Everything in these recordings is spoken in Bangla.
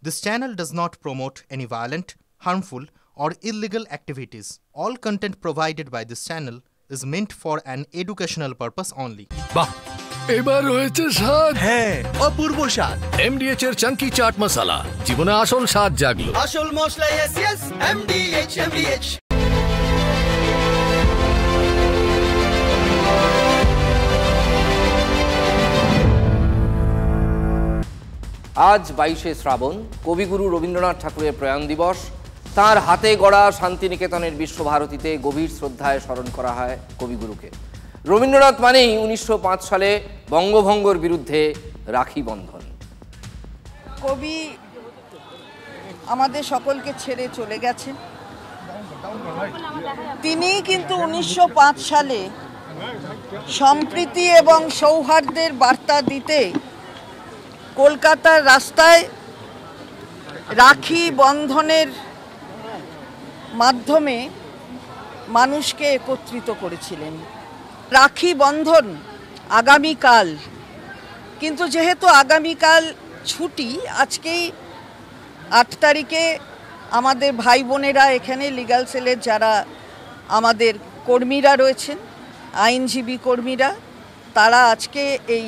This channel does not promote any violent, harmful, or illegal activities. All content provided by this channel is meant for an educational purpose only. বাহ, এবার হয়েছে স্বাদ। হ্যাঁ, অপূর্ব স্বাদ। MDH এর চাঙ্কি চাট মশলা, জীবনে আসল স্বাদ জাগলো। আসল মশলা yes MDH। আজ 22শে শ্রাবণ, কবিগুরু রবীন্দ্রনাথ ঠাকুরের প্রয়াণ দিবস। তাঁর হাতে গড়া শান্তিনিকেতনের বিশ্বভারতীতে গভীর শ্রদ্ধায় স্মরণ করা হয় কবিগুরুকে। রবীন্দ্রনাথ মানেই 1905 সালে বঙ্গভঙ্গর বিরুদ্ধে রাখি বন্ধন। কবি আমাদের সকলকে ছেড়ে চলে গেছেন। তিনি কিন্তু 1905 সালে সম্প্রীতি এবং সৌহার্দ্যের বার্তা দিতে কলকাতার রাস্তায় রাখি বন্ধনের মাধ্যমে মানুষকে একত্রিত করেছিলেন। রাখি বন্ধন আগামীকাল, কিন্তু যেহেতু আগামীকাল ছুটি, আজকেই 8 তারিখে আমাদের ভাই বোনেরা এখানে লিগ্যাল সেলের যারা আমাদের কর্মীরা রয়েছেন, আইনজীবী কর্মীরা, তারা আজকে এই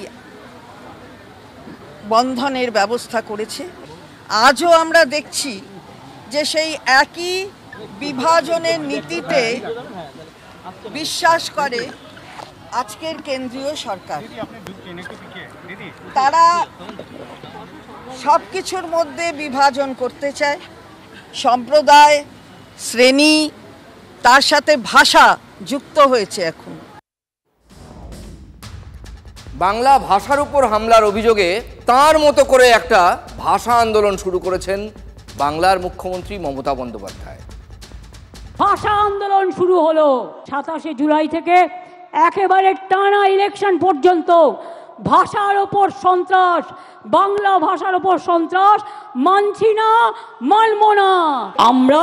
বন্ধনের ব্যবস্থা করেছে। আজও আমরা দেখছি যে সেই একই বিভাজনের নীতিতে বিশ্বাস করে আজকের কেন্দ্রীয় সরকার। তারা সব কিছুর মধ্যে বিভাজন করতে চায়, সম্প্রদায়, শ্রেণী, তার সাথে ভাষা যুক্ত হয়েছে এখন। বাংলা ভাষার উপর হামলার অভিযোগে তার মতো করে একটা ভাষা আন্দোলন শুরু করেছেন বাংলার মুখ্যমন্ত্রী মমতা বন্দ্যোপাধ্যায়। ভাষা আন্দোলন শুরু হলো 27শে জুলাই থেকে একেবারে টানা ইলেকশন পর্যন্ত। ভাষার ওপর সন্ত্রাস, বাংলা ভাষার ওপর সন্ত্রাস মানছি না, মানব না। আমরা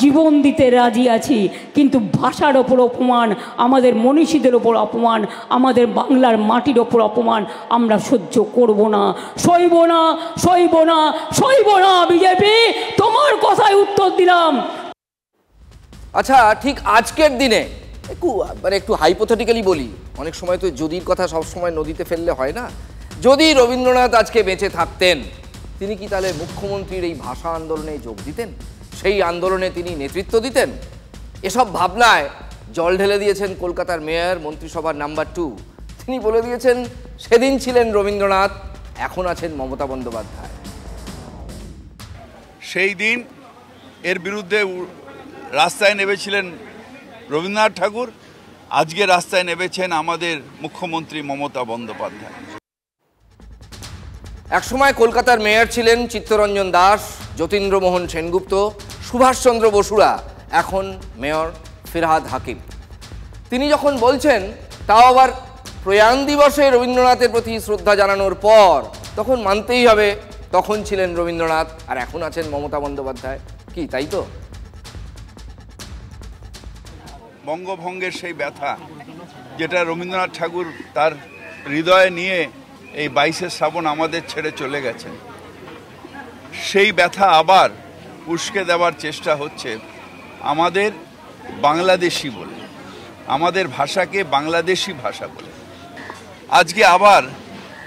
জীবন দিতে রাজি আছি, কিন্তু ভাষার ওপর অপমান, আমাদের মনীষীদের ওপর অপমান, আমাদের বাংলার মাটির ওপর অপমান আমরা সহ্য করব না, সইব না, সইব না, সইব না। বিজেপি, তোমার কথায় উত্তর দিলাম। আচ্ছা, ঠিক আজকের দিনে একটু হাইপোথেটিক্যালি বলি, অনেক সময় তো যদির কথা সবসময় নদীতে ফেললে হয় না। যদি রবীন্দ্রনাথ আজকে বেঁচে থাকতেন, তিনি কি তাহলে মুখ্যমন্ত্রীর এই ভাষা আন্দোলনে যোগ দিতেন? সেই আন্দোলনে তিনি নেতৃত্ব দিতেন? এসব ভাবনায় জল ঢেলে দিয়েছেন কলকাতার মেয়র, মন্ত্রিসভার নাম্বার 2। তিনি বলে দিয়েছেন, সেদিন ছিলেন রবীন্দ্রনাথ, এখন আছেন মমতা বন্দ্যোপাধ্যায়। সেই দিন এর বিরুদ্ধে রাস্তায় নেমেছিলেন রবীন্দ্রনাথ ঠাকুর, আজকে রাস্তায় নেমেছেন আমাদের মুখ্যমন্ত্রী মমতা বন্দ্যোপাধ্যায়। একসময় কলকাতার মেয়র ছিলেন চিত্তরঞ্জন দাস, যতীন্দ্রমোহন সেনগুপ্ত, সুভাষচন্দ্র বসুরা, এখন মেয়র ফিরহাদ হাকিম। তিনি যখন বলছেন, তাও আবার প্রয়াণ দিবসে রবীন্দ্রনাথের প্রতি শ্রদ্ধা জানানোর পর, তখন মানতেই হবে তখন ছিলেন রবীন্দ্রনাথ আর এখন আছেন মমতা বন্দ্যোপাধ্যায়। কি তাই তো? বঙ্গভঙ্গের সেই ব্যথা যেটা রবীন্দ্রনাথ ঠাকুর তার হৃদয়ে নিয়ে এই 22শে শ্রাবণ আমাদের ছেড়ে চলে গেছেন, সেই ব্যথা আবার উস্কে দেওয়ার চেষ্টা হচ্ছে আমাদের বাংলাদেশি বলে, আমাদের ভাষাকে বাংলাদেশি ভাষা বলে। আজকে আবার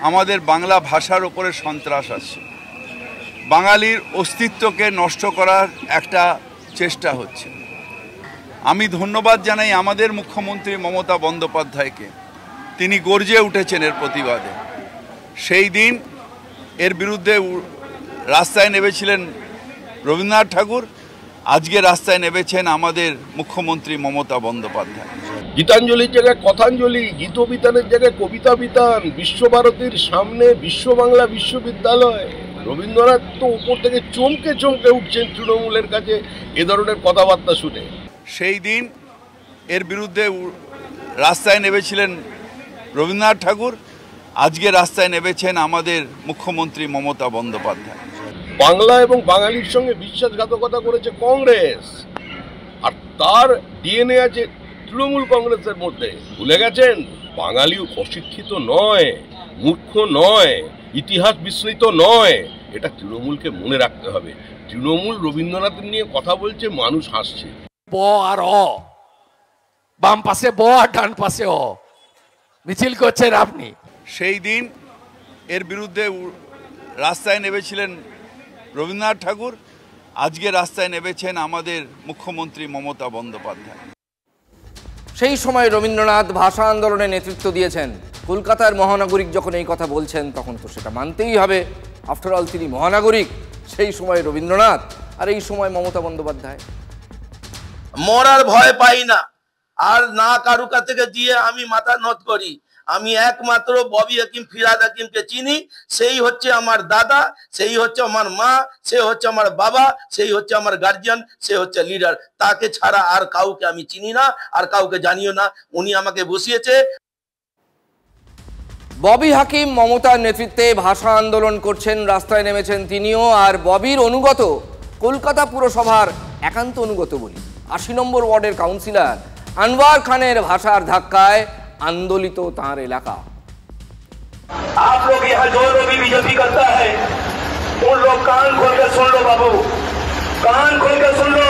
আমাদের বাংলা ভাষার উপরে সন্ত্রাস আসছে, বাঙালির অস্তিত্বকে নষ্ট করার একটা চেষ্টা হচ্ছে। আমি ধন্যবাদ জানাই আমাদের মুখ্যমন্ত্রী মমতা বন্দ্যোপাধ্যায়কে, তিনি গর্জে উঠেছেন এর প্রতিবাদে। সেই দিন এর বিরুদ্ধে রাস্তায় নেমেছিলেন রবীন্দ্রনাথ ঠাকুর, আজকে রাস্তায় নেমেছেন আমাদের মুখ্যমন্ত্রী মমতা বন্দ্যোপাধ্যায়। গীতাঞ্জলির জায়গায় কথাঞ্জলি, গীতবিতানের জায়গায় কবিতা বিতান, বিশ্বভারতীর সামনে বিশ্ব বাংলা বিশ্ববিদ্যালয়। রবীন্দ্রনাথ তো উপর থেকে চমকে চমকে উঠছেন তৃণমূলের কাছে এ ধরনের কথাবার্তা শুনে। সেই দিন এর বিরুদ্ধে রাস্তায় নেমেছিলেন রবীন্দ্রনাথ ঠাকুর, আজকে রাস্তায় নেমেছেন আমাদের মুখ্যমন্ত্রী মমতা বন্দ্যোপাধ্যায়। বাংলা এবং বাঙালির সঙ্গে বিশ্বাসঘাতকতা করেছে কংগ্রেস, আর তার ডিএনএ আছে তৃণমূল কংগ্রেসের মধ্যে। ভুলে গেছেন, বাঙালি অশিক্ষিত নয়, মূর্খ নয়, ইতিহাস বিস্মৃত নয়, এটা তৃণমূলকে মনে রাখতে হবে। তৃণমূল রবীন্দ্রনাথ নিয়ে কথা বলছে, মানুষ হাসছে। ব আর অ, বাম পাশে ব আর ডান পাশে অ, মিছিল করছেন আপনি। সেই দিন এর বিরুদ্ধে রাস্তায় নেমেছিলেন রবীন্দ্রনাথ ঠাকুর, আজকে রাস্তায় নেমেছেন আমাদের মুখ্যমন্ত্রী মমতা বন্দ্যোপাধ্যায়। সেই সময় রবীন্দ্রনাথ ভাষা আন্দোলনে নেতৃত্ব দিয়েছেন। কলকাতার মহানাগরিক যখন এই কথা বলছেন তখন তো সেটা মানতেই হবে। আফটার অল তিনি মহানাগরিক, সেই সময় রবীন্দ্রনাথ আর এই সময় মমতা বন্দ্যোপাধ্যায়। মরার ভয় পাই না, আর না কারু থেকে দিয়ে আমি মাথা নত করি। আমি একমাত্র ববি হাকিম, ফিরহাদ হাকিমকে চিনি। সেই হচ্ছে আমার দাদা, সেই হচ্ছে আমার মা, সে হচ্ছে আমার বাবা, সেই হচ্ছে আমার গার্জিয়ান, সে হচ্ছে লিডার। তাকে ছাড়া আর কাউকে আমি চিনি না, আর কাউকে জানিও না। উনি আমাকে বসিয়েছে। ববি হাকিম মমতার নেতৃত্বে ভাষা আন্দোলন করছেন, রাস্তায় নেমেছেন তিনিও। আর ববির অনুগত, কলকাতা পুরসভার একান্ত অনুগত বলি, ৮০ নম্বর ওয়ার্ডের কাউন্সিলর আনোয়ার খানের ভাষার ধাক্কায় आंदोलित तार इलाका। आप लोग यहाँ जो भी बीजेपी करता है, उन लोग कान खोल के सुन लो बाबू, कान खोल के सुन लो।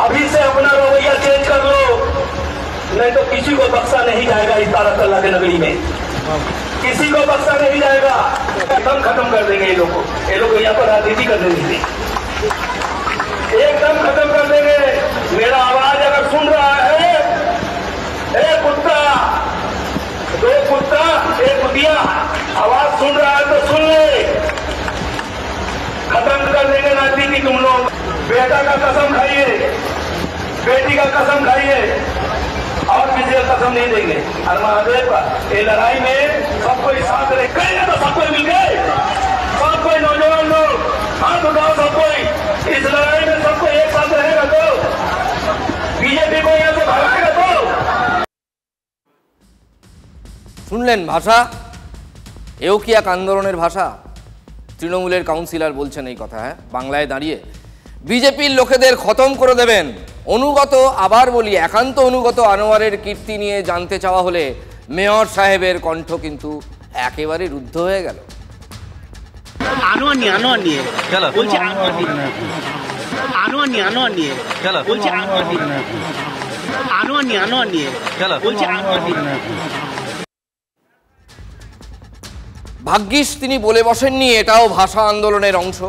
अभी से अपना रवैया चेंज कर लो, नहीं तो किसी को बख्शा नहीं जाएगा। इस तारक अल्लाह के नगरी में किसी को बख्शा नहीं जाएगा। एकदम खत्म कर देंगे ये लोग यहाँ पर राजनीति करने देंगे, एकदम खत्म कर देंगे। मेरा आवाज अगर सुन रहा है, कुत्ता, दो कुत्ता एक कुतिया, आवाज सुन रहा है तो सुन ले। खत्म कर देंगे राजनीति तुम लोग। बेटा का कसम खाइए, बेटी का कसम खाइए, और किसी का कसम नहीं देंगे। और महादेव का ये लड़ाई में सबको साथ रहे, कहेंगे तो सबको मिल गए, सब कोई नौजवान लोग हाथ उठाओ, सब कोई इस लड़ाई में सबको एक साथ रहेगा तो बीजेपी को यहाँ से भगाएगा। तो শুনলেন ভাষা, এও কি এক আন্দোলনের ভাষা? তৃণমূলের কাউন্সিলর বলছেন এই কথা। হ্যাঁ, বাংলায় দাঁড়িয়ে বিজেপির লোকেদের খতম করে দেবেন। অনুগত, আবার বলি একান্ত অনুগত আনোয়ারের কীর্তি নিয়ে জানতে চাওয়া হলে মেয়র সাহেবের কণ্ঠ কিন্তু একেবারে রুদ্ধ হয়ে গেল। আনোয়ার নিয়ে বলছে, আনোয়ার নিয়ে বলছে, আনোয়ার নিয়ে বলছে। ভাগ্যিস তিনি বলে বসেননি এটাও ভাষা আন্দোলনের অংশ।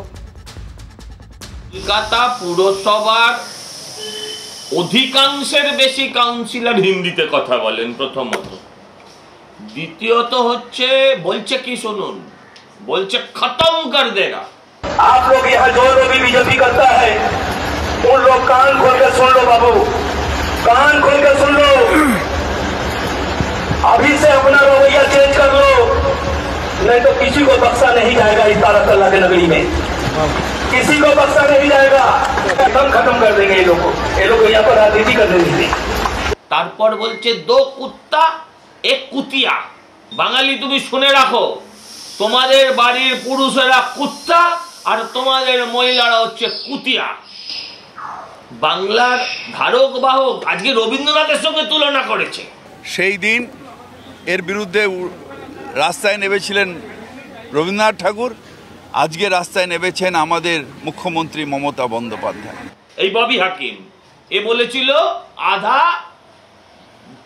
কলকাতা পুরসভার অধিকাংশের বেশি কাউন্সিলর হিন্দিতে কথা বলেন প্রথমত। দ্বিতীয়ত হচ্ছে বলছে কি শুনুন, বলছে খতম কর দেগা। आप लोग यहाँ जो भी बीजेपी करता है, उन लोग कान खोल के सुन लो बाबू, कान खोल के सुन लो। अभी से अपना रवैया चेंज कर लो, नहीं तो किसी को बख्शा नहीं जाएगा। इस तारक अल्लाह के नगरी में किसी को बख्शा नहीं जाएगा। एकदम खत्म कर देंगे ये लोग यहाँ पर राजनीति करने देंगे। তারপর বলছে দো কুত্তা এক কুতিয়া। বাঙালি তুমি শুনে রাখো, তোমাদের বাড়ির পুরুষেরা কুত্তা আর তোমাদের মহিলারা হচ্ছে কুতিয়া। বাংলার ধারক বাহক আজকে রবীন্দ্রনাথের সঙ্গে তুলনা করেছে। সেই দিন এর বিরুদ্ধে রাস্তায় নেমেছিলেন রবীন্দ্রনাথ ঠাকুর, আজকে রাস্তায় নেমেছেন আমাদের মুখ্যমন্ত্রী মমতা বন্দ্যোপাধ্যায়। এই ববি হাকিম এ বলেছিল আধা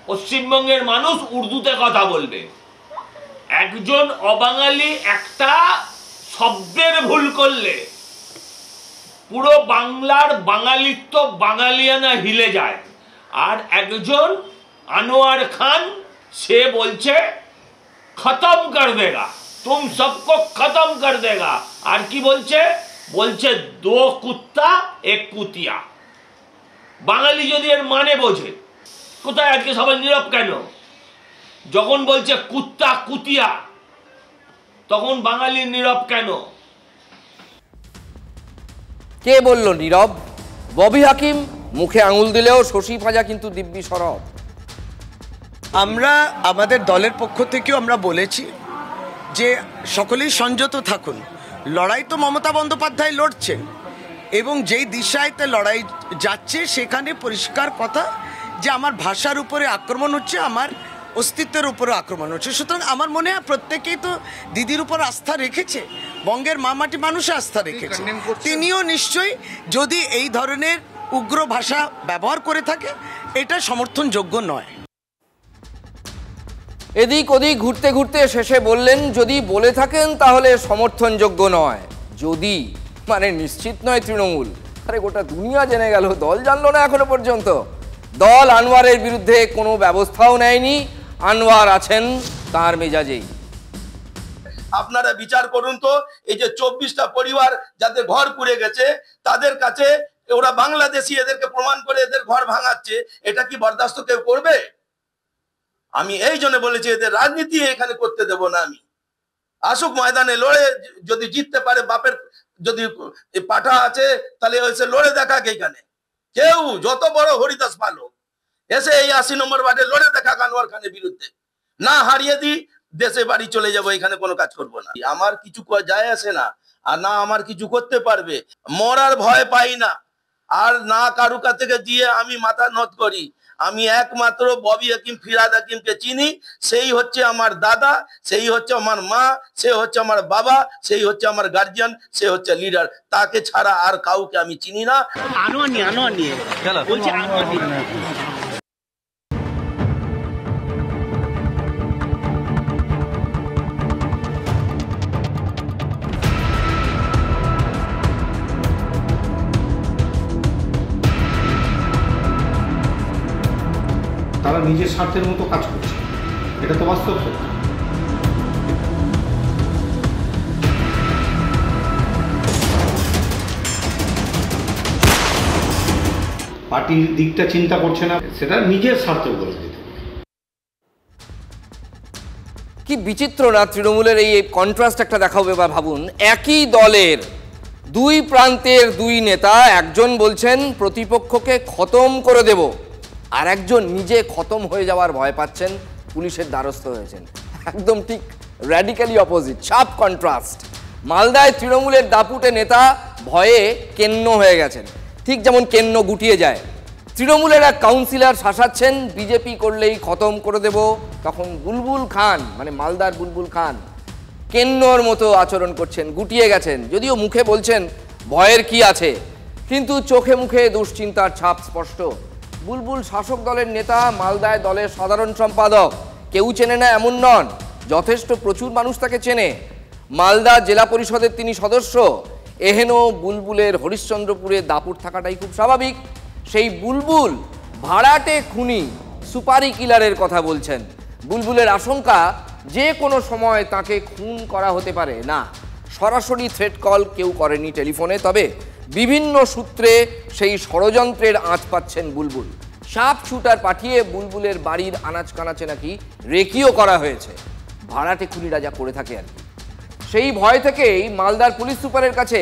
পশ্চিমবঙ্গের মানুষ উর্দুতে কথা বলবে। একজন অবাঙালি একটা শব্দের ভুল করলে পুরো বাংলার বাঙালিত্ব বাঙালিয়ানা হিলে যায়। আর একজন আনোয়ার খান সে বলছে খতম কর দেগা, তুম সবকো খতম কর দেগা। আর কি বলছে? বলছে দো কুত্তা এক কুতিয়া। বাঙালি যদি এর মানে বোঝে, কোথায় আজকে সবাই নীরব কেন? যখন বলছে কুত্তা কুতিয়া তখন বাঙালি নীরব কেন? কে বলল নীরব? ববি হাকিম মুখে আঙুল দিলেও শশী পাঁজা কিন্তু দিব্যি শরৎ। আমরা আমাদের দলের পক্ষ থেকেও আমরা বলেছি যে সকলেই সংযত থাকুন। লড়াই তো মমতা বন্দ্যোপাধ্যায় লড়ছেন এবং যেই দিশায়তে লড়াই যাচ্ছে সেখানে পরিষ্কার কথা যে আমার ভাষার উপরে আক্রমণ হচ্ছে, আমার অস্তিত্বের উপরও আক্রমণ হচ্ছে। সুতরাং আমার মনে হয় প্রত্যেকেই তো দিদির উপর আস্থা রেখেছে, বঙ্গের মামাটি মানুষে আস্থা রেখেছে। তিনিও নিশ্চয়ই যদি এই ধরনের উগ্র ভাষা ব্যবহার করে থাকে এটা সমর্থনযোগ্য নয়। এদিক ওদিক ঘুরতে ঘুরতে শেষে বললেন, যদি বলে থাকেন তাহলে সমর্থনযোগ্য নয়। যদি মানে নিশ্চিত নয় তৃণমূল। আরে গোটা দুনিয়া জেনে গেল, দল জানলো না এখনো পর্যন্ত। দল আনোয়ারের বিরুদ্ধে কোনো ব্যবস্থাও নেয়নি, আনোয়ার আছেন তার মেজাজেই। আপনারা বিচার করুন তো, এই যে 24টা পরিবার যাদের ঘর পুড়ে গেছে, তাদের কাছে ওরা বাংলাদেশি, এদেরকে প্রমাণ করে এদের ঘর ভাঙাচ্ছে, এটা কি বরদাস্ত কেউ করবে? আমি এই জন্য বলেছি এদের রাজনীতি এখানে করতে দেব না। আমি আসুক ময়দানে, লড়ে যদি জিততে পারে, বাপের যদি পাঠা আছে তাহলে এসে লড়ে দেখাক। এখানে কেউ যত বড় হরিদাস পালো এসে এই 80 নম্বর ওয়ার্ডে লড়ে দেখাক আনোয়ার খানের বিরুদ্ধে। না হারিয়ে দিই, দেশে বাড়ি চলে যাবো, এখানে কোনো কাজ করব না। আমার কিছু যায় আসে না, আর না আমার কিছু করতে পারবে। মরার ভয় পাই না, আর না কারু কাছ থেকে দিয়ে আমি মাথা নত করি। আমি একমাত্র ববি হাকিম, ফিরাদ হাকিমকে চিনি। সেই হচ্ছে আমার দাদা, সেই হচ্ছে আমার মা, সে হচ্ছে আমার বাবা, সেই হচ্ছে আমার গার্জিয়ান, সে হচ্ছে লিডার। তাকে ছাড়া আর কাউকে আমি চিনি না। আনোয়ার নিয়ে বলছি আনোয়ার নিয়ে। তারা নিজের স্বার্থের মতো কাজ করছে, এটা তো বাস্তব সত্য। পার্টির দিকটা চিন্তা করছে না, সেটা নিজের স্বার্থ বলে দিতে। কি বিচিত্র না তৃণমূলের এই কন্ট্রাস্ট একটা দেখাবে। বা ভাবুন, একই দলের দুই প্রান্তের দুই নেতা, একজন বলছেন প্রতিপক্ষকে খতম করে দেব, আর একজন নিজে খতম হয়ে যাওয়ার ভয় পাচ্ছেন, পুলিশের দ্বারস্থ হয়েছেন। একদম ঠিক র্যাডিক্যালি অপোজিট, শার্প কন্ট্রাস্ট। মালদায় তৃণমূলের দাপুটে নেতা ভয়ে কেন্ন হয়ে গেছেন, ঠিক যেমন কেন্ন গুটিয়ে যায়। তৃণমূলের এক কাউন্সিলর শাসাচ্ছেন, বিজেপি করলেই খতম করে দেব। তখন বুলবুল খান, মানে মালদার বুলবুল খান, কেন্নর মতো আচরণ করছেন, গুটিয়ে গেছেন। যদিও মুখে বলছেন ভয়ের কি আছে, কিন্তু চোখে মুখে দুশ্চিন্তার ছাপ স্পষ্ট। বুলবুল শাসক দলের নেতা, মালদায় দলের সাধারণ সম্পাদক। কেউ চেনে না এমন নন, যথেষ্ট প্রচুর মানুষ তাকে চেনে। মালদা জেলা পরিষদের তিনি সদস্য। এহেন বুলবুলের হরিশ্চন্দ্রপুরে দাপুট থাকাটাই খুব স্বাভাবিক। সেই বুলবুল ভাড়াটে খুনি, সুপারি কিলারের কথা বলছেন। বুলবুলের আশঙ্কা যে কোনো সময় তাকে খুন করা হতে পারে। না, সরাসরি থ্রেট কল কেউ করেনি টেলিফোনে, তবে বিভিন্ন সূত্রে সেই ষড়যন্ত্রের আঁচ পাচ্ছেন বুলবুল। সাপ শুটার পাঠিয়ে বুলবুলের বাড়ির আনাচ কানাচে নাকি রেকিও করা হয়েছে, ভাড়াটে খুনিরা যা করে থাকে আর কি। সেই ভয় থেকেই মালদার পুলিশ সুপারের কাছে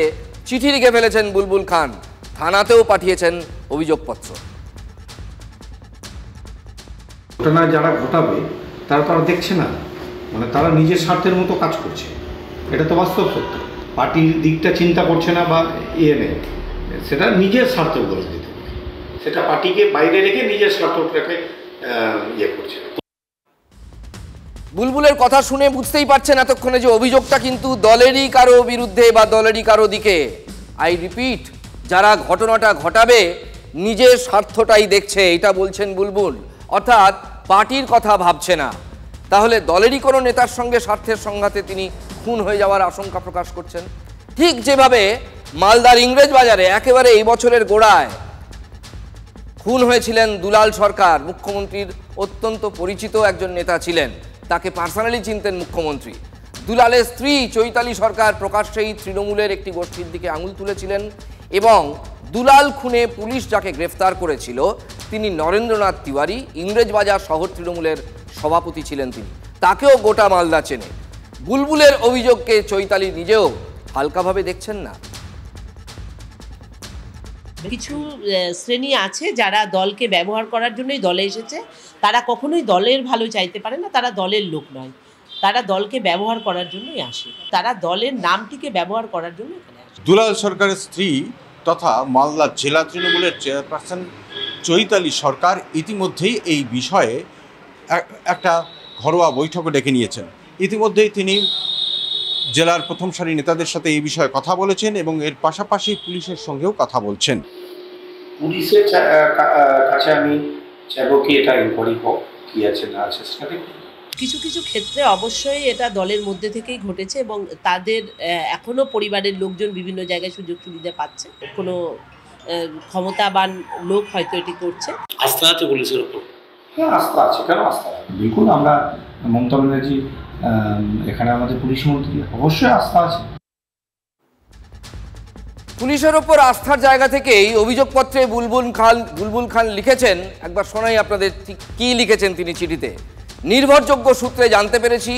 চিঠি লিখে ফেলেছেন বুলবুল খান, থানাতেও পাঠিয়েছেন অভিযোগপত্র। ঘটনা যারা ঘটাবে তারা দেখছে না, মানে তারা নিজের স্বার্থের মতো কাজ করছে, এটা তো বাস্তব সত্য। পার্টির দিকটা চিন্তা করছে না বা নেই, সেটা নিজের স্বার্থ বলে দিতে, সেটা পার্টিকে বাইরে রেখে নিজের স্বার্থটাকে করছে। বুলবুলের কথা শুনে বুঝতেই পারছেন এতক্ষণে যে অভিযোগটা কিন্তু দলেরই কারো বিরুদ্ধে বা দলেরই কারো দিকে। আই রিপিট, যারা ঘটনাটা ঘটাবে নিজের স্বার্থটাই দেখছে, এটা বলছেন বুলবুল, অর্থাৎ পার্টির কথা ভাবছে না। তাহলে দলেরই কোনো নেতার সঙ্গে স্বার্থের সংঘাতে তিনি খুন হয়ে যাওয়ার আশঙ্কা প্রকাশ করছেন। ঠিক যেভাবে মালদার ইংরেজ বাজারে একেবারে এই বছরের গোড়ায় খুন হয়েছিলেন দুলাল সরকার, মুখ্যমন্ত্রীর অত্যন্ত পরিচিত একজন নেতা ছিলেন, তাকে পার্সোনালি চিনতেন মুখ্যমন্ত্রী। দুলালের স্ত্রী চৈতালি সরকার প্রকাশ্যেই তৃণমূলের একটি গোষ্ঠীর দিকে আঙুল তুলেছিলেন, এবং দুলাল খুনে পুলিশ যাকে গ্রেফতার করেছিল তিনি নরেন্দ্রনাথ তিওয়ারি, ইংরেজবাজার শহর তৃণমূলের সভাপতি ছিলেন তিনি, তাকেও গোটা মালদা চেনে। বুলবুলের অভিযোগকে চৈতালি নিজেও হালকাভাবে দেখছেন না। কিছু শ্রেণী আছে যারা দলকে ব্যবহার করার জন্যই দলে এসেছে, তারা কখনোই দলের ভালো চাইতে পারে না, তারা দলের লোক নয়, তারা দলকে ব্যবহার করার জন্যই আসে, তারা দলের নামটিকে ব্যবহার করার জন্য এখানে আসে। দুলাল সরকারের স্ত্রী তথা মালদা জেলা তৃণমূলের চেয়ারপারসন চৈতালি সরকার ইতিমধ্যেই এই বিষয়ে একটা ঘরোয়া বৈঠকও ডেকে নিয়েছেন। ইতিমধ্যেই তিনি জেলার প্রথম সারি নেতাদের সাথে এই বিষয়ে কথা বলেছেন এবং এর পাশাপাশি পুলিশের সঙ্গেও কথা বলছেন। পুলিশের কাছে আমি চাইবো কি এটা ইনকোয়ারি হোক, কি আছে না আছে সেটা। কিছু কিছু ক্ষেত্রে অবশ্যই এটা দলের মধ্যে থেকেই ঘটেছে এবং তাদের এখনো পরিবারের লোকজন বিভিন্ন জায়গায় সুযোগ সুবিধা পাচ্ছে। কোনো ক্ষমতাবান লোক হয়তো এটি করছে। আস্থা আছে পুলিশের উপর? হ্যাঁ, আস্থা আছে। কেন আস্থা? বিলকুল। আমরা মমতা ব্যানার্জি এখানে আমাদের পুলিশ মন্ত্রী, অবশ্যই আস্থা আছে। পুলিশের ওপর আস্থার জায়গা থেকেই অভিযোগপত্রে বুলবুল খান লিখেছেন, একবার শোনাই আপনাদের কি লিখেছেন তিনি চিঠিতে। নির্ভরযোগ্য সূত্রে জানতে পেরেছি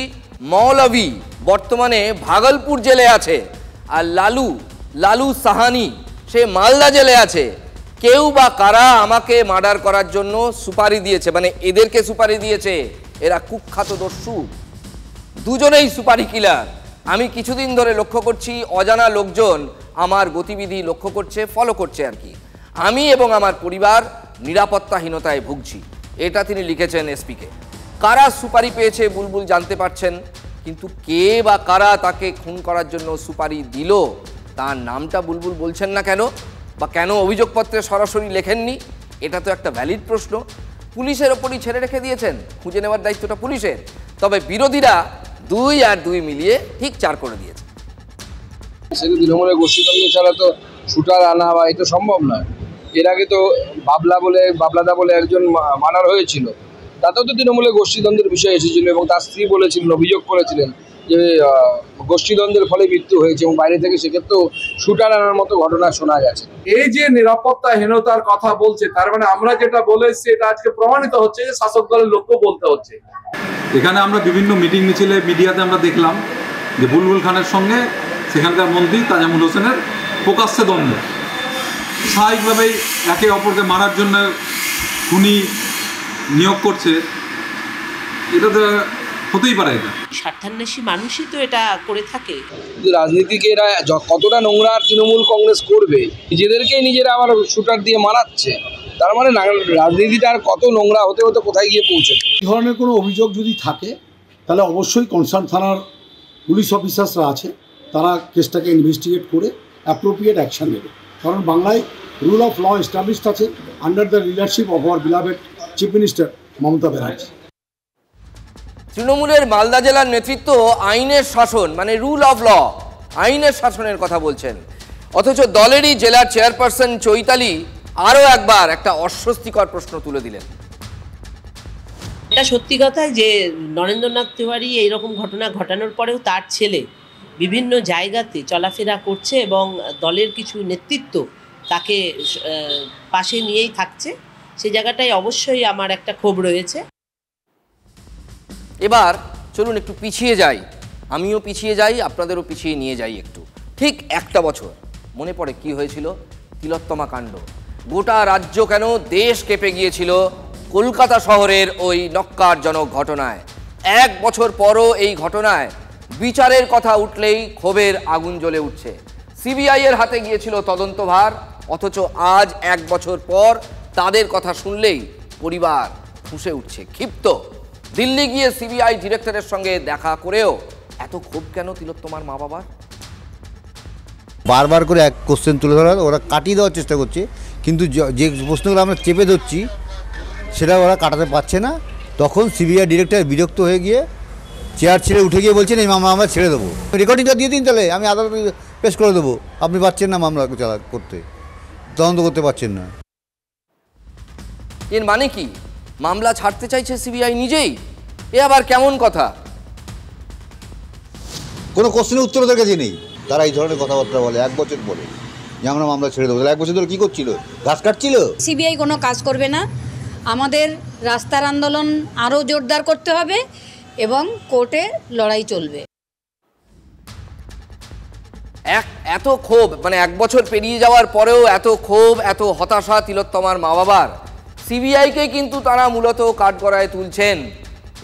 মৌলভী বর্তমানে ভাগলপুর জেলে আছে, আর লালু সাহানি সে মালদা জেলে আছে। কেউ বা কারা আমাকে মার্ডার করার জন্য সুপারি দিয়েছে, মানে এদেরকে সুপারি দিয়েছে। এরা কুখ্যাত দস্যু, দুজনেই সুপারি কিলার। আমি কিছুদিন ধরে লক্ষ্য করছি অজানা লোকজন আমার গতিবিধি লক্ষ্য করছে, ফলো করছে আর কি। আমি এবং আমার পরিবার নিরাপত্তাহীনতায় ভুগছি, এটা তিনি লিখেছেন এসপিকে। কারা সুপারি পেয়েছে বুলবুল জানতে পারছেন, কিন্তু কে বা কারা তাকে খুন করার জন্য সুপারি দিল তার নামটা বুলবুল বলছেন না কেন, বা কেন অভিযোগপত্রে সরাসরি লেখেননি, এটা তো একটা ভ্যালিড প্রশ্ন। পুলিশের ওপরই ছেড়ে রেখে দিয়েছেন, খুঁজে নেওয়ার দায়িত্বটা পুলিশের। তবে বিরোধীরা 2 আর 2 মিলিয়ে ঠিক 4 করে দিয়েছে। তৃণমূলের গোষ্ঠীদ্বন্দ্ব ছাড়া তো শুটার আনা বা এটা সম্ভব নয়। এর আগে তো বাবলাদা বলে একজন মার্ডার হয়েছিল, তাতেও তো তৃণমূলের গোষ্ঠীদ্বন্দ্বের বিষয় এসেছিল এবং তার স্ত্রী বলেছিলেন, অভিযোগ করেছিলেন যে গোষ্ঠীদ্বন্দ্বের ফলে মৃত্যু হয়েছে এবং বাইরে থেকে সেক্ষেত্রেও শুটার আনার মতো ঘটনা শোনা গেছে। এই যে নিরাপত্তাহীনতার কথা বলছে, তার মানে আমরা যেটা বলেছি এটা আজকে প্রমাণিত হচ্ছে যে শাসক দলের লোকও বলতে হচ্ছে। এখানে আমরা বিভিন্ন মিটিং মিছিলে মিডিয়াতে আমরা দেখলাম যে বুলবুল খানের সঙ্গে সেখানকার মন্ত্রী তাজামুল হোসেনের প্রকাশ্যে দ্বন্দ্ব। স্বাভাবিকভাবেই একে অপরকে মারার জন্য খুনি নিয়োগ করছে, এটা তো হতেই পারে। এটা স্বার্থান্বেষী মানুষই তো এটা করে থাকে। রাজনীতিকে এরা কতটা নোংরা তৃণমূল কংগ্রেস করবে, নিজেদেরকেই নিজেরা আবার শুটার দিয়ে মারাচ্ছে, তার মানে রাজনীতিটা আর কত নোংরা হতে হতে কোথায় গিয়ে পৌঁছে। এই ধরনের কোনো অভিযোগ যদি থাকে তাহলে অবশ্যই কনসার্ন থানার পুলিশ অফিসার্সরা আছে, তারা কেসটাকে ইনভেস্টিগেট করে অ্যাপ্রোপ্রিয়েট অ্যাকশন নেবে। কারণ বাংলায় রুল অফ ল এস্টাবলিশড আছে under the leadership of our beloved chief minister Mamata Banerjee. তৃণমূলের মালদা জেলার নেতৃত্ব আইনের শাসন, মানে রুল অফ ল, আইনের শাসনের কথা বলছেন, অথচ দলেরই জেলার চেয়ারপারসন চৈতালি আরও একবার একটা অস্বস্তিকর প্রশ্ন তুলে দিলেন। এটা সত্যি কথা যে নরেন্দ্রনাথ তিওয়ারি এইরকম ঘটনা ঘটানোর পরেও তার ছেলে বিভিন্ন জায়গাতে চলাফেরা করছে এবং দলের কিছু নেতৃত্ব তাকে পাশে নিয়েই থাকছে, সেই জায়গাটায় অবশ্যই আমার একটা ক্ষোভ রয়েছে। এবার চলুন একটু পিছিয়ে যাই, আমিও পিছিয়ে যাই, আপনাদেরও পিছিয়ে নিয়ে যাই একটু। ঠিক 1 বছর মনে পড়ে কি হয়েছিল, তিলোত্তমা কাণ্ড। গোটা রাজ্য কেন দেশ কেঁপে গিয়েছিল কলকাতা শহরের ওই নক্কারজনক ঘটনায়। 1 বছর পরও এই ঘটনায় বিচারের কথা উঠলেই ক্ষোভের আগুন জ্বলে উঠছে। সিবিআই এর হাতে গিয়েছিল তদন্তভার, অথচ আজ 1 বছর পর তাদের কথা শুনলেই পরিবার ফুঁসে উঠছে, ক্ষিপ্ত। দিল্লি গিয়ে সিবিআই ডিরেক্টরের সঙ্গে দেখা করেও এত ক্ষোভ কেন তিলোত্তমার মা বাবার? বারবার করে এক কোশ্চেন তুলে ধরা, ওরা কাটিয়ে দেওয়ার চেষ্টা করছে, কিন্তু যে প্রশ্নগুলো আমরা চেপে ধরছি সেটা ওরা কাটাতে পারছে না। তখন সিবিআই ডিরেক্টর বিরক্ত হয়ে গিয়ে চেয়ার ছেড়ে উঠে গিয়ে বলছেন এই মামলা আমরা ছেড়ে দেবো, রেকর্ডিংটা দিয়ে দিন, তাহলে আমি আদালতে পেশ করে দেবো, আপনি পাচ্ছেন না মামলা করতে, তদন্ত করতে পারছেন না। এর মানে কি মামলা ছাড়তে চাইছে সিবিআই নিজেই? এ আবার কেমন কথা? কোনো কোশ্চেনের উত্তর ওদের কাছে নেই, তারা এই ধরনের কথাবার্তা বলে 1 বছর পরে যে আমরা মামলা ছেড়ে দেবো। 1 বছর ধরে কী করছিল? ঘাস কাটছিল। সিবিআই কোনো কাজ করবে না, আমাদের রাস্তার আন্দোলন আরও জোরদার করতে হবে এবং কোর্টে লড়াই চলবে। এত ক্ষোভ, মানে 1 বছর পেরিয়ে যাওয়ার পরেও এত ক্ষোভ, এত হতাশা তিলোত্তমার মা বাবার। সিবিআইকে কিন্তু তারা মূলত কাঠগড়ায় তুলছেন।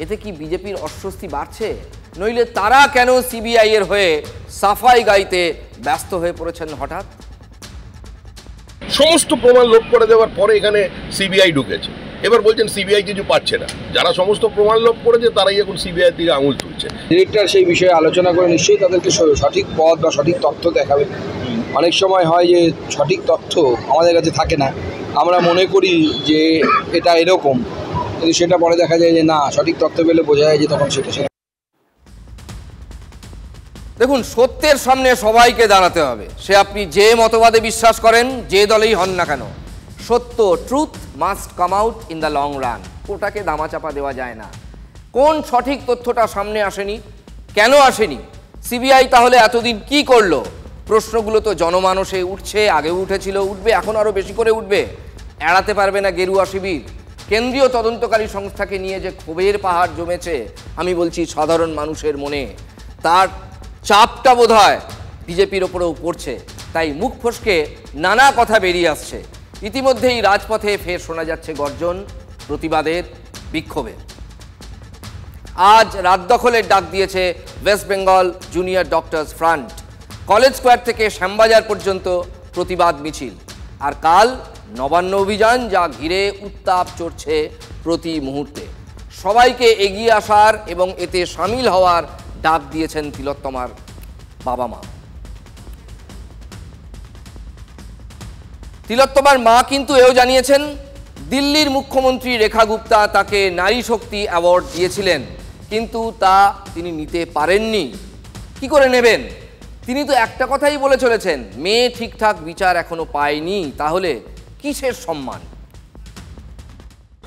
এতে কি বিজেপির অস্বস্তি বাড়ছে? নইলে তারা কেন সিবিআই এর হয়ে সাফাই গাইতে ব্যস্ত হয়ে পড়েছেন হঠাৎ? সমস্ত প্রমাণ লোড করে দেওয়ার পরে এখানে সিবিআই ঢুকেছে। এবার বলছেন সিবিআই কিছু পাচ্ছে না। যারা সমস্ত প্রমাণ লোপ করেছে তারাই এখন সিবিআই দিকে আঙুল তুলছে। ডিরেক্টর সেই বিষয়ে আলোচনা করে নিশ্চয়ই তাদেরকে সঠিক পথ বা সঠিক তথ্য দেখাবে। অনেক সময় হয় যে সঠিক তথ্য আমাদের কাছে থাকে না, আমরা মনে করি যে এটা এরকম, কিন্তু সেটা পরে দেখা যায় যে না, সঠিক তথ্য পেলে বোঝা যায় যে তখন সেটা। দেখুন, সত্যের সামনে সবাইকে দাঁড়াতে হবে, সে আপনি যে মতবাদে বিশ্বাস করেন, যে দলেই হন না কেন। সত্য, truth must come out in the long run. ওটাকে দামাচাপা দেওয়া যায় না। কোন সঠিক তথ্যটা সামনে আসেনি, কেন আসেনি, সিবিআই তাহলে এতদিন কি করলো? প্রশ্নগুলো তো জনমানসে উঠছে, আগেও উঠেছিল, উঠবে, এখন আরও বেশি করে উঠবে। এড়াতে পারবে না গেরুয়া শিবির। কেন্দ্রীয় তদন্তকারী সংস্থাকে নিয়ে যে ক্ষোভের পাহাড় জমেছে, আমি বলছি সাধারণ মানুষের মনে, তার চাপটা বোধহয় বিজেপির ওপরেও পড়ছে। তাই মুখ ফসকে নানা কথা বেরিয়ে আসছে। ইতিমধ্যেই রাজপথে ফের শোনা যাচ্ছে গর্জন, প্রতিবাদের, বিক্ষোভের। আজ রাত দখলের ডাক দিয়েছে West Bengal junior doctors front. College square থেকে শ্যামবাজার পর্যন্ত প্রতিবাদ মিছিল। আর কাল নবান্ন অভিযান, যা ঘিরে উত্তাপ চড়ছে প্রতি মুহূর্তে। সবাইকে এগিয়ে আসার এবং এতে সামিল হওয়ার ডাক দিয়েছেন তিলোত্তমার বাবা মা। তিলোত্তমার মা কিন্তু এও জানিয়েছেন, দিল্লির মুখ্যমন্ত্রী রেখা গুপ্তা তাকে নারী শক্তি অ্যাওয়ার্ড দিয়েছিলেন, কিন্তু তা তিনি নিতে পারেননি। কি করে নেবেন? তিনি তো একটা কথাই বলে চলেছেন, মেয়ে ঠিকঠাক বিচার এখনো পায়নি, তাহলে কিসের সম্মান?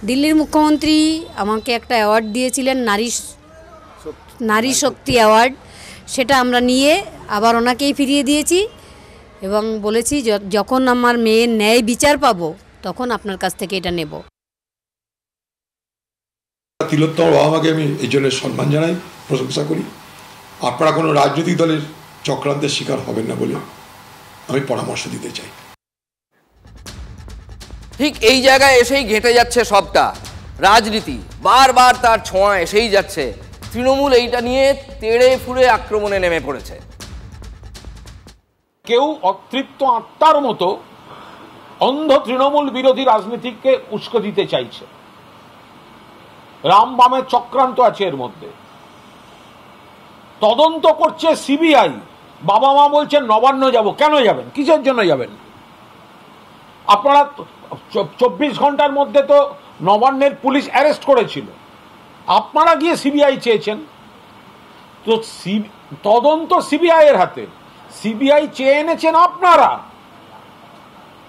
দিল্লির মুখ্যমন্ত্রী আমাকে একটা অ্যাওয়ার্ড দিয়েছিলেন, নারী শক্তি অ্যাওয়ার্ড। সেটা আমরা নিয়ে আবার ওনাকেই ফিরিয়ে দিয়েছি এবং বলেছি যখন আমার মেয়ের ন্যায় বিচার পাবো তখন আপনার কাছ থেকে এটা নেব। তিলোত্তমার বাবা মাকে আমি এই জন্য সম্মান জানাই, প্রশংসা করি। আপনারা কোনো রাজনৈতিক দলের চক্রান্তের শিকার হবেন না বলে আমি পরামর্শ দিতে চাই। ঠিক এই জায়গায় এসেই ঘেঁটে যাচ্ছে সবটা। রাজনীতি বারবার তার ছোঁয়া এসেই যাচ্ছে। তৃণমূল এইটা নিয়ে তেড়ে ফুড়ে আক্রমণে নেমে পড়েছে। কেউ অতৃপ্ত আত্মার মতো অন্ধ তৃণমূল বিরোধী রাজনীতিকে উস্কে দিতে চাইছে। রাম বামের চক্রান্ত আছে এর মধ্যে। তদন্ত করছে সিবিআই। বাবা মা বলছেন নবান্ন যাব। কেন যাবেন? কিসের জন্য যাবেন? আপনারা 24 ঘন্টার মধ্যে তো নবান্নের পুলিশ অ্যারেস্ট করেছিল, আপনারা গিয়ে সিবিআই চেয়েছেন। তো তদন্ত সিবিআই এর হাতে, সিবিআই চেয়ে এনেছেন আপনারা।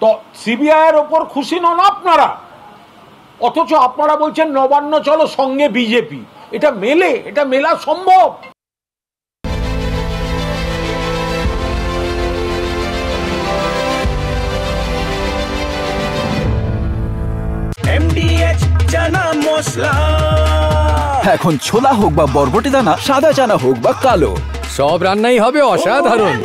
তো সিবিআই এর ওপর খুশি নন আপনারা, অথচ আপনারা বলছেন নবান্ন চলো, সঙ্গে বিজেপি। এটা মেলা সম্ভব? এখন ছোলা হোক বা বরবটি দানা, সাদা চানা হোক বা কালো, সব রান্নাই হবে অসাধারণ।